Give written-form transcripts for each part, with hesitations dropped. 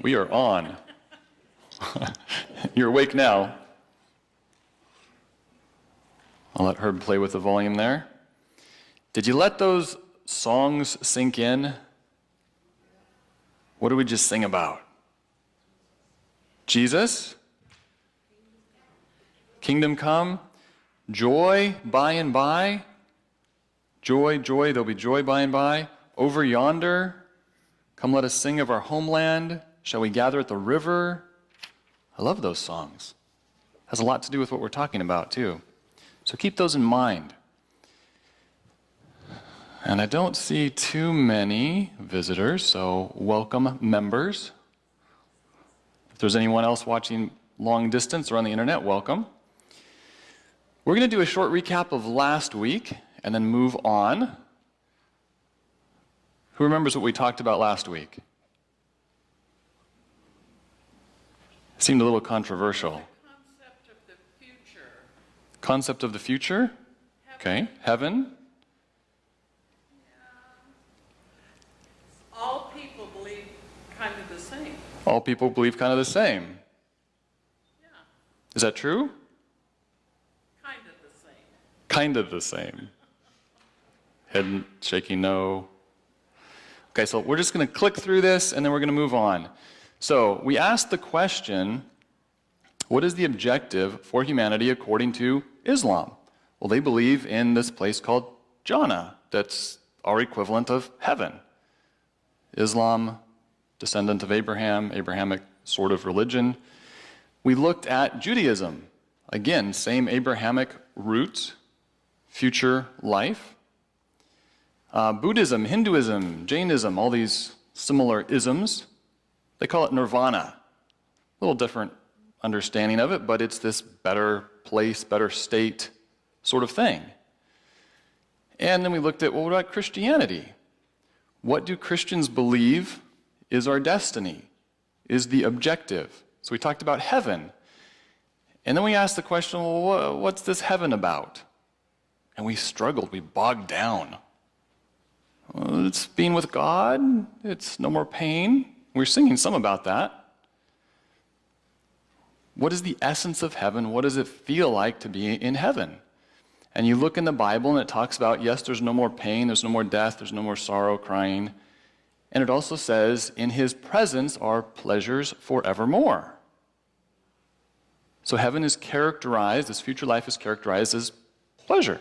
We are on. You're awake now. I'll let Herb play with the volume there. Did you let those songs sink in? What did we just sing about? Jesus? Kingdom come? Joy by and by? Joy, joy, there'll be joy by and by. Over yonder, come let us sing of our homeland. Shall we gather at the river? I love those songs. Has a lot to do with what we're talking about too. So keep those in mind. And I don't see too many visitors, so welcome members. If there's anyone else watching long distance or on the internet, welcome. We're going to do a short recap of last week and then move on. Who remembers what we talked about last week? Seemed a little controversial. Concept of the future. Concept of the future? Okay. Heaven? All people believe kind of the same. All people believe kind of the same. Yeah, Is that true? kind of the same. Kind of the same. Head shaking no. Okay, so we're just going to click through this and then we're going to move on. So we asked the question, what is the objective for humanity according to Islam? Well, they believe in this place called Jannah. That's our equivalent of heaven. Islam, descendant of Abraham, Abrahamic sort of religion. We looked at Judaism. Again, same Abrahamic roots, future life. Buddhism, Hinduism, Jainism, all these similar isms. They call it nirvana. A little different understanding of it, but it's this better place, better state sort of thing. And then we looked at, well, what about Christianity? What do Christians believe is our destiny, is the objective? So we talked about heaven. And then we asked the question, well, what's this heaven about? And we struggled, we bogged down. Well, it's being with God, it's no more pain. We're singing some about that. What is the essence of heaven? What does it feel like to be in heaven? And you look in the Bible and it talks about, yes, there's no more pain, there's no more death, there's no more sorrow, crying. And it also says, in his presence are pleasures forevermore. So heaven is characterized, this future life is characterized as pleasure.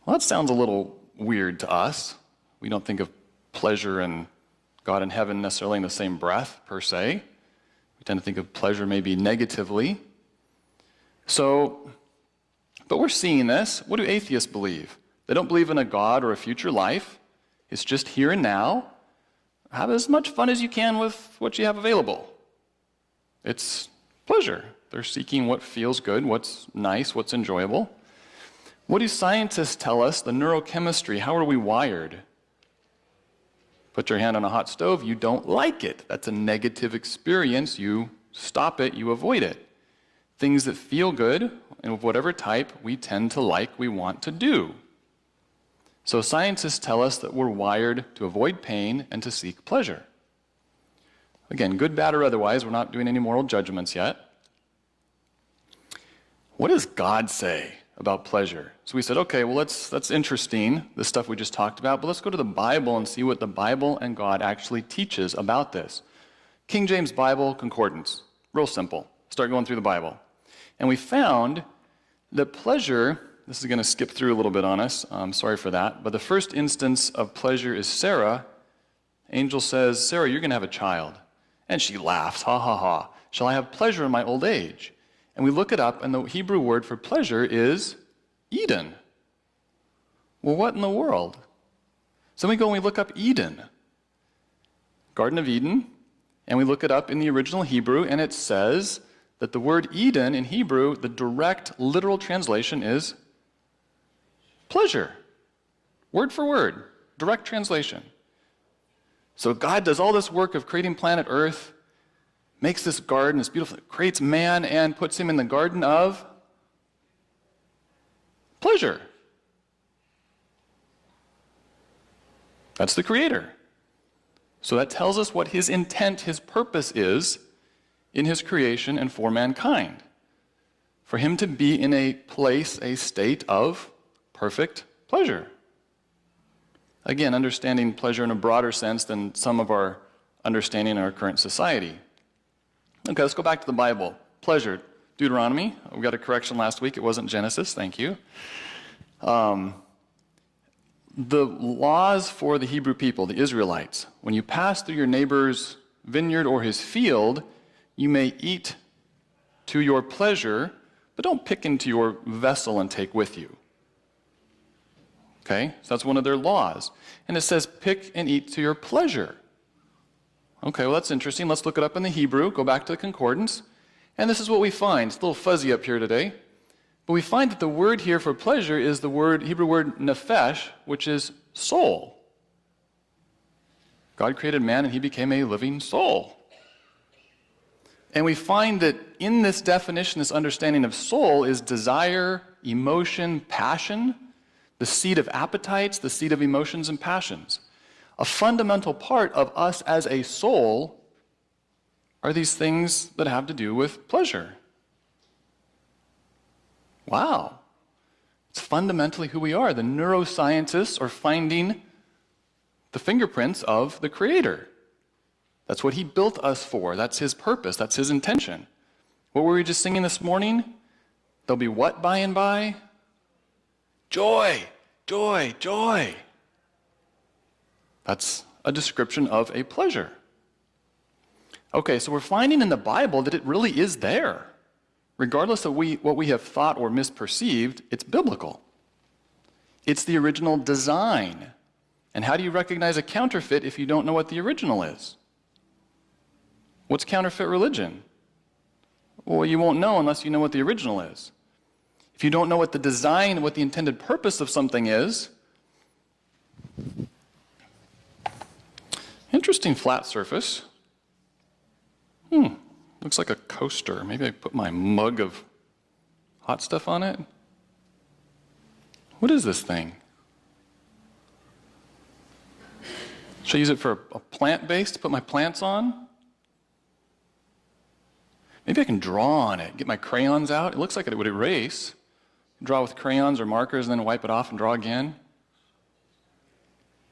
Well, that sounds a little weird to us. We don't think of pleasure and God in heaven necessarily in the same breath, per se. We tend to think of pleasure maybe negatively. So, but we're seeing this. What do atheists believe? They don't believe in a God or a future life. It's just here and now. Have as much fun as you can with what you have available. It's pleasure. They're seeking what feels good, what's nice, what's enjoyable. What do scientists tell us, the neurochemistry? How are we wired? Put your hand on a hot stove, you don't like it. That's a negative experience. You stop it, you avoid it. Things that feel good, and of whatever type, we tend to like, we want to do. So scientists tell us that we're wired to avoid pain and to seek pleasure. Again, good, bad, or otherwise, we're not doing any moral judgments yet. What does God say about pleasure? So we said, okay, well, that's interesting, the stuff we just talked about, but let's go to the Bible and see what the Bible and God actually teaches about this. King James Bible Concordance, real simple. Start going through the Bible. And we found that pleasure, this is going to skip through a little bit on us, I'm sorry for that, but the first instance of pleasure is Sarah. Angel says, Sarah, you're going to have a child. And she laughs, ha ha ha. Shall I have pleasure in my old age? And we look it up, and the Hebrew word for pleasure is Eden. Well, what in the world? So we go and we look up Eden, Garden of Eden, and we look it up in the original Hebrew, and it says that the word Eden in Hebrew, the direct literal translation is pleasure. Word for word, direct translation. So God does all this work of creating planet Earth, makes this garden, it's beautiful, creates man and puts him in the garden of pleasure. That's the creator. So that tells us what his intent, his purpose is in his creation and for mankind. For him to be in a place, a state of perfect pleasure. Again, understanding pleasure in a broader sense than some of our understanding in our current society. Okay, let's go back to the Bible. Pleasure. Deuteronomy. We got a correction last week. It wasn't Genesis. Thank you. The laws for the Hebrew people, the Israelites, when you pass through your neighbor's vineyard or his field, you may eat to your pleasure, but don't pick into your vessel and take with you. Okay, so that's one of their laws. And it says, pick and eat to your pleasure. Okay, well that's interesting. Let's look it up in the Hebrew, go back to the concordance. And this is what we find. It's a little fuzzy up here today. But we find that the word here for pleasure is the Hebrew word nephesh, which is soul. God created man and he became a living soul. And we find that in this definition, this understanding of soul is desire, emotion, passion, the seat of appetites, the seat of emotions and passions. A fundamental part of us as a soul are these things that have to do with pleasure. Wow. It's fundamentally who we are. The neuroscientists are finding the fingerprints of the Creator. That's what he built us for. That's his purpose. That's his intention. What were we just singing this morning? There'll be what by and by? Joy, joy, joy. That's a description of a pleasure. Okay, so we're finding in the Bible that it really is there. Regardless of what we have thought or misperceived, it's biblical. It's the original design. And how do you recognize a counterfeit if you don't know what the original is? What's counterfeit religion? Well, you won't know unless you know what the original is. If you don't know what the design, what the intended purpose of something is, interesting flat surface. Looks like a coaster. Maybe I put my mug of hot stuff on it. What is this thing? Should I use it for a plant base to put my plants on? Maybe I can draw on it, get my crayons out. It looks like it would erase. Draw with crayons or markers and then wipe it off and draw again.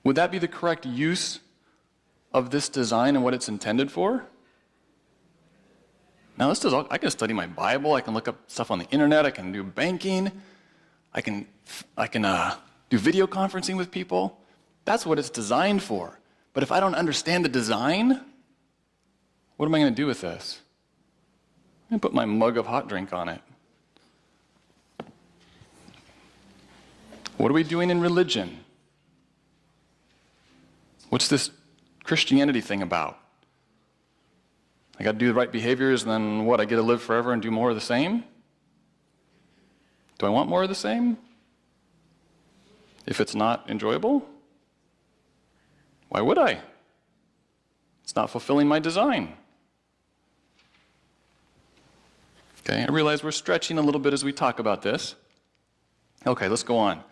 Would that be the correct use of this design and what it's intended for? Now, I can study my Bible, I can look up stuff on the internet, I can do banking, I can do video conferencing with people. That's what it's designed for. But if I don't understand the design, what am I going to do with this? I'm going to put my mug of hot drink on it. What are we doing in religion? What's this Christianity thing about? I got to do the right behaviors, and then what? I get to live forever and do more of the same? Do I want more of the same? If it's not enjoyable, why would I? It's not fulfilling my design. Okay, I realize we're stretching a little bit as we talk about this. Okay, let's go on.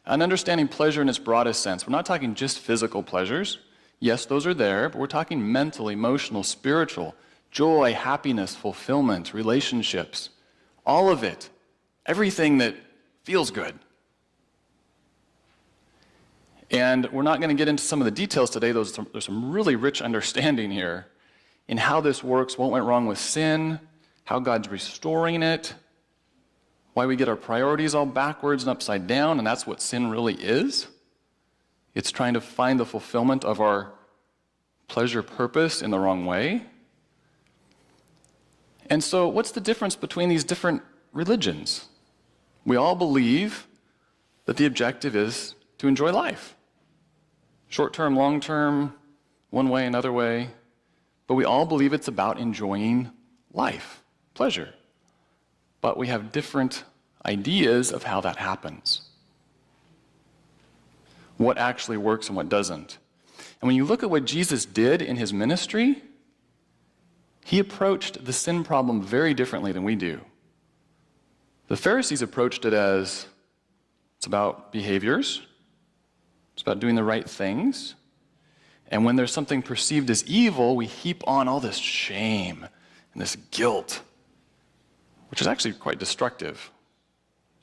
And understanding pleasure in its broadest sense. We're not talking just physical pleasures. Yes, those are there, but we're talking mental, emotional, spiritual, joy, happiness, fulfillment, relationships, all of it, everything that feels good. And we're not going to get into some of the details today. There's some really rich understanding here in how this works, what went wrong with sin, how God's restoring it, why we get our priorities all backwards and upside down, and that's what sin really is. It's trying to find the fulfillment of our pleasure purpose in the wrong way. And so what's the difference between these different religions? We all believe that the objective is to enjoy life. Short-term, long-term, one way, another way. But we all believe it's about enjoying life, pleasure. But we have different ideas of how that happens. What actually works and what doesn't. And when you look at what Jesus did in his ministry, he approached the sin problem very differently than we do. The Pharisees approached it as it's about behaviors, it's about doing the right things. And when there's something perceived as evil, we heap on all this shame and this guilt, which is actually quite destructive,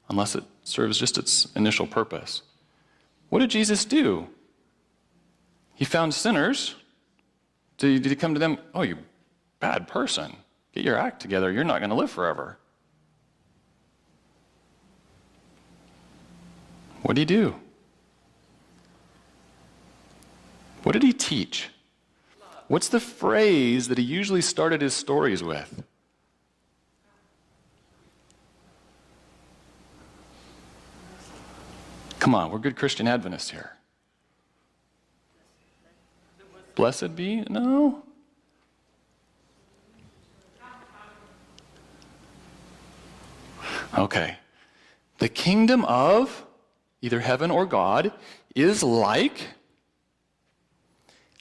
unless it serves just its initial purpose. What did Jesus do? He found sinners. Did he come to them, oh, you bad person, get your act together, you're not going to live forever? What did he do? What did he teach? What's the phrase that he usually started his stories with? Come on, we're good Christian Adventists here. Blessed be? No? Okay. The kingdom of either heaven or God is like,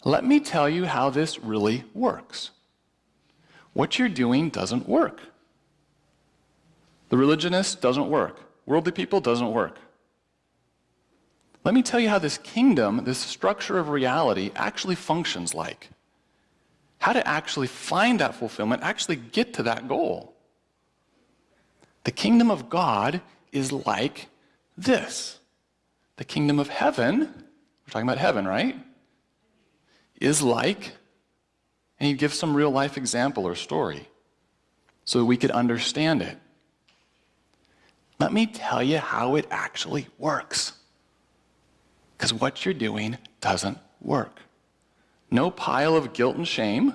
let me tell you how this really works. What you're doing doesn't work. The religionist doesn't work. Worldly people doesn't work. Let me tell you how this kingdom, this structure of reality, actually functions like. How to actually find that fulfillment, actually get to that goal. The kingdom of God is like this. The kingdom of heaven, we're talking about heaven, right? Is like, and he gives some real life example or story so that we could understand it. Let me tell you how it actually works. Because what you're doing doesn't work. No pile of guilt and shame.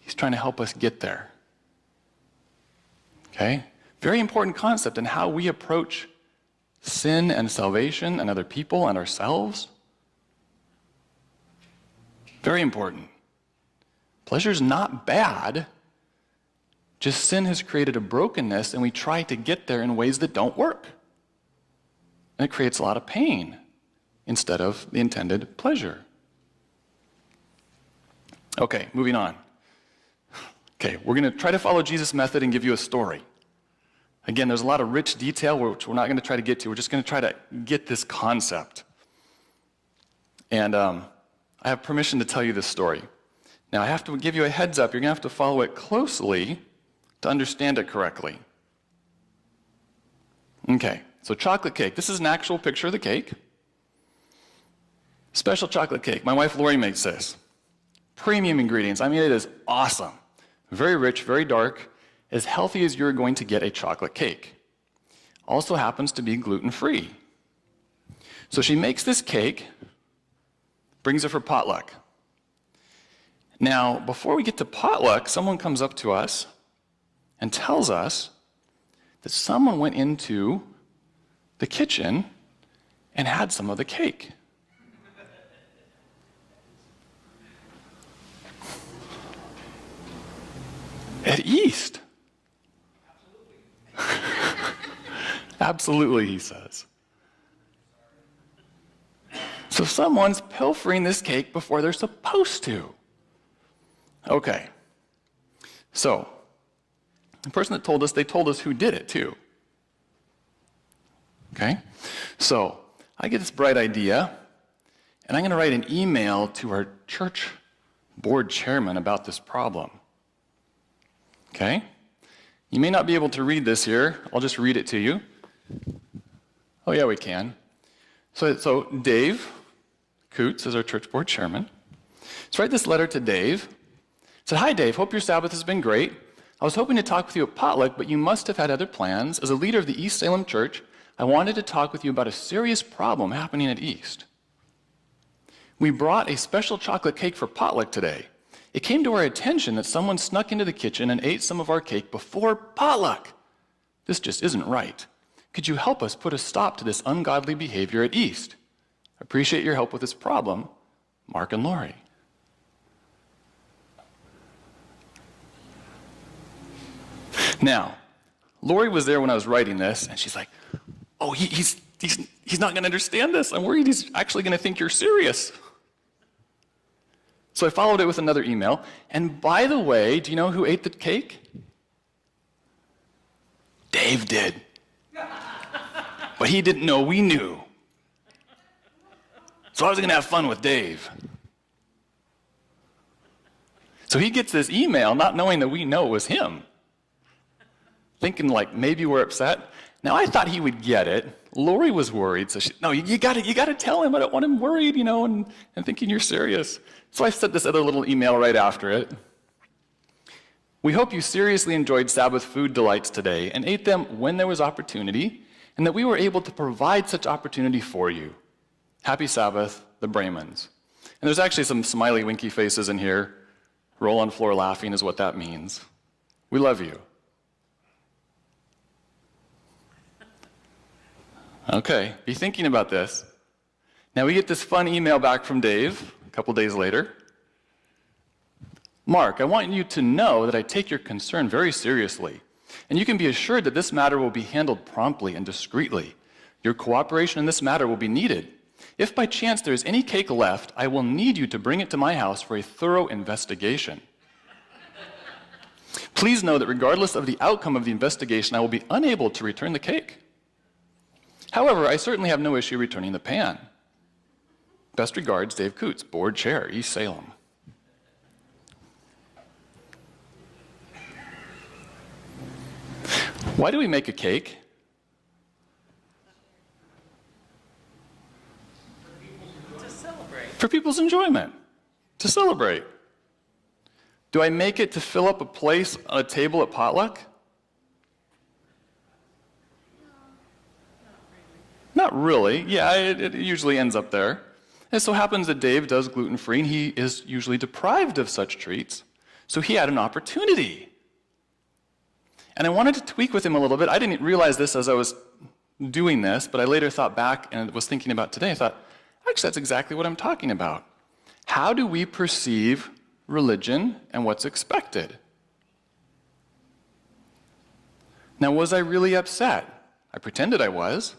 He's trying to help us get there. Okay? Very important concept in how we approach sin and salvation and other people and ourselves. Very important. Pleasure's not bad. Just sin has created a brokenness, and we try to get there in ways that don't work. And it creates a lot of pain instead of the intended pleasure. Okay, moving on. Okay, we're going to try to follow Jesus' method and give you a story. Again, there's a lot of rich detail which we're not going to try to get to. We're just going to try to get this concept. And I have permission to tell you this story. Now, I have to give you a heads up. You're going to have to follow it closely to understand it correctly. Okay, so chocolate cake. This is an actual picture of the cake. Special chocolate cake. My wife Lori makes this. Premium ingredients. I mean, it is awesome. Very rich, very dark, as healthy as you're going to get a chocolate cake. Also happens to be gluten-free. So she makes this cake, brings it for potluck. Now, before we get to potluck, someone comes up to us and tells us that someone went into the kitchen and had some of the cake. At East. Absolutely, he says. So someone's pilfering this cake before they're supposed to. Okay. So, the person that told us, they told us who did it too. Okay? So, I get this bright idea, and I'm going to write an email to our church board chairman about this problem. Okay? You may not be able to read this here. I'll just read it to you. Oh, yeah, we can. So Dave Coots is our church board chairman. Let's write this letter to Dave. It said, "Hi, Dave. Hope your Sabbath has been great. I was hoping to talk with you at potluck, but you must have had other plans. As a leader of the East Salem Church, I wanted to talk with you about a serious problem happening at East. We brought a special chocolate cake for potluck today. It came to our attention that someone snuck into the kitchen and ate some of our cake before potluck. This just isn't right. Could you help us put a stop to this ungodly behavior at East? Appreciate your help with this problem, Mark and Lori." Now, Lori was there when I was writing this, and she's like, "Oh, he's not going to understand this. I'm worried he's actually going to think you're serious." So I followed it with another email. And by the way, do you know who ate the cake? Dave did. But he didn't know we knew. So I was going to have fun with Dave. So he gets this email not knowing that we know it was him. Thinking like maybe we're upset. Now I thought he would get it. Lori was worried. So no, you got to tell him. I don't want him worried, and thinking you're serious. So I sent this other little email right after it. We hope you seriously enjoyed Sabbath food delights today and ate them when there was opportunity, and that we were able to provide such opportunity for you. Happy Sabbath, the Brahmans. And there's actually some smiley winky faces in here. Roll on floor laughing is what that means. We love you. Okay, be thinking about this. Now we get this fun email back from Dave a couple days later. Mark, I want you to know that I take your concern very seriously, and you can be assured that this matter will be handled promptly and discreetly. Your cooperation in this matter will be needed. If by chance there is any cake left, I will need you to bring it to my house for a thorough investigation. Please know that regardless of the outcome of the investigation, I will be unable to return the cake. However, I certainly have no issue returning the pan. Best regards, Dave Coots, Board Chair, East Salem. Why do we make a cake? To celebrate. For people's enjoyment, to celebrate. Do I make it to fill up a place on a table at potluck? Not really. Yeah, it usually ends up there. It so happens that Dave does gluten-free, and he is usually deprived of such treats. So he had an opportunity. And I wanted to tweak with him a little bit. I didn't realize this as I was doing this, but I later thought back and was thinking about today. I thought, actually, that's exactly what I'm talking about. How do we perceive religion and what's expected? Now, was I really upset? I pretended I was.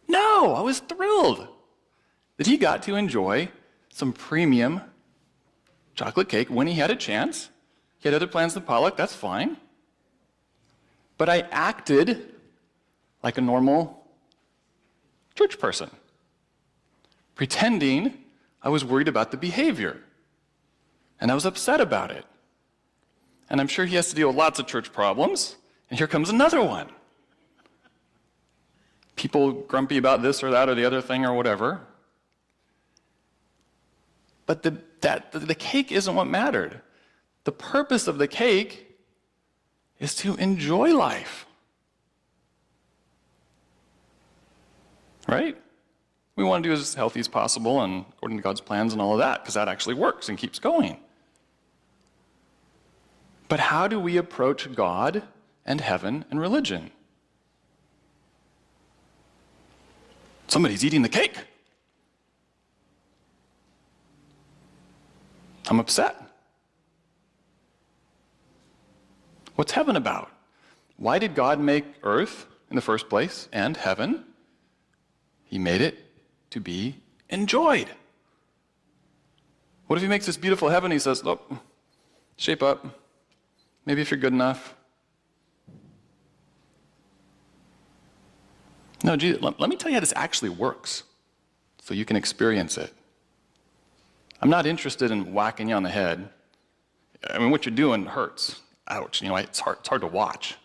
No, I was thrilled that he got to enjoy some premium chocolate cake when he had a chance. He had other plans than potluck, that's fine. But I acted like a normal church person, pretending I was worried about the behavior. And I was upset about it. And I'm sure he has to deal with lots of church problems. And here comes another one. People grumpy about this or that or the other thing or whatever. But the cake isn't what mattered. The purpose of the cake is to enjoy life. Right? We want to do as healthy as possible and according to God's plans and all of that, because that actually works and keeps going. But how do we approach God and heaven and religion? Somebody's eating the cake. I'm upset. What's heaven about? Why did God make earth in the first place and heaven? He made it to be enjoyed. What if he makes this beautiful heaven, he says, look, shape up. Maybe if you're good enough. No, Jesus, let me tell you how this actually works so you can experience it. I'm not interested in whacking you on the head. I mean, what you're doing hurts. Ouch, it's hard to watch.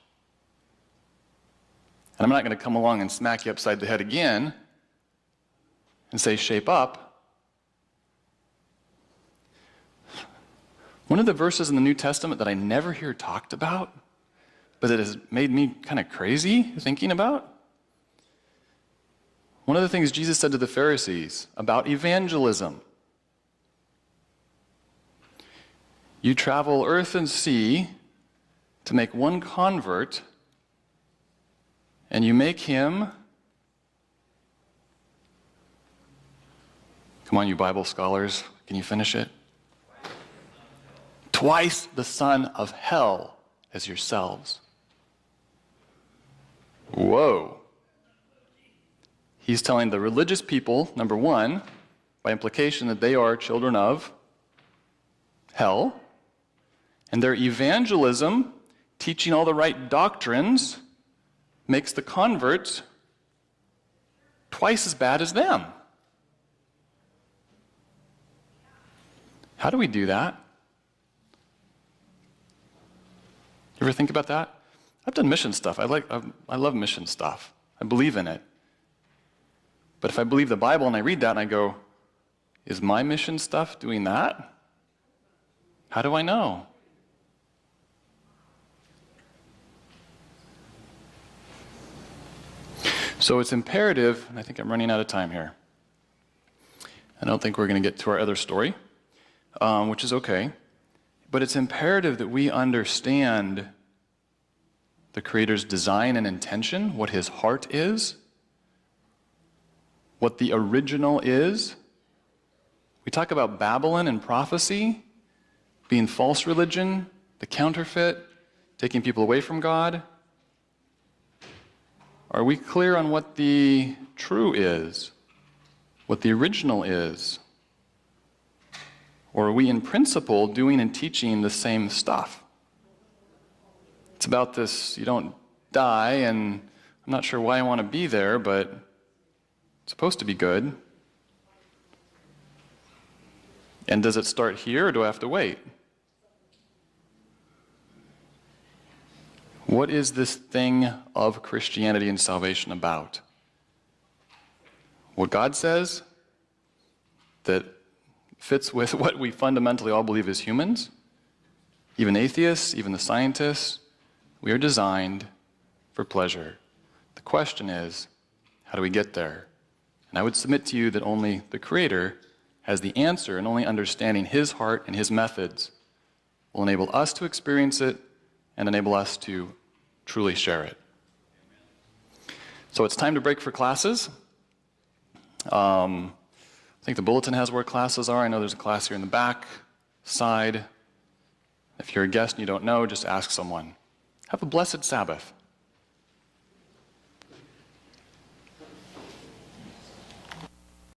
And I'm not going to come along and smack you upside the head again and say, shape up. One of the verses in the New Testament that I never hear talked about, but that has made me kind of crazy thinking about, one of the things Jesus said to the Pharisees about evangelism. You travel earth and sea to make one convert, and you make him, come on, you Bible scholars, can you finish it? Twice the son of hell as yourselves. Whoa. He's telling the religious people, number one, by implication that they are children of hell, and their evangelism, teaching all the right doctrines, makes the converts twice as bad as them. How do we do that? You ever think about that? I've done mission stuff. I love mission stuff. I believe in it. But if I believe the Bible and I read that and I go, is my mission stuff doing that? How do I know? So it's imperative, and I think I'm running out of time here. I don't think we're going to get to our other story, which is okay. But it's imperative that we understand the Creator's design and intention, what His heart is, what the original is. We talk about Babylon and prophecy being false religion, the counterfeit, taking people away from God. Are we clear on what the true is, what the original is? Or are we in principle doing and teaching the same stuff? It's about this, you don't die, and I'm not sure why I want to be there, but it's supposed to be good. And does it start here, or do I have to wait? What is this thing of Christianity and salvation about? What God says that fits with what we fundamentally all believe as humans, even atheists, even the scientists, we are designed for pleasure. The question is, how do we get there? And I would submit to you that only the Creator has the answer, and only understanding His heart and His methods will enable us to experience it and enable us to truly share it. So it's time to break for classes. I think the bulletin has where classes are. I know there's a class here in the back side. If you're a guest and you don't know, just ask someone. Have a blessed Sabbath.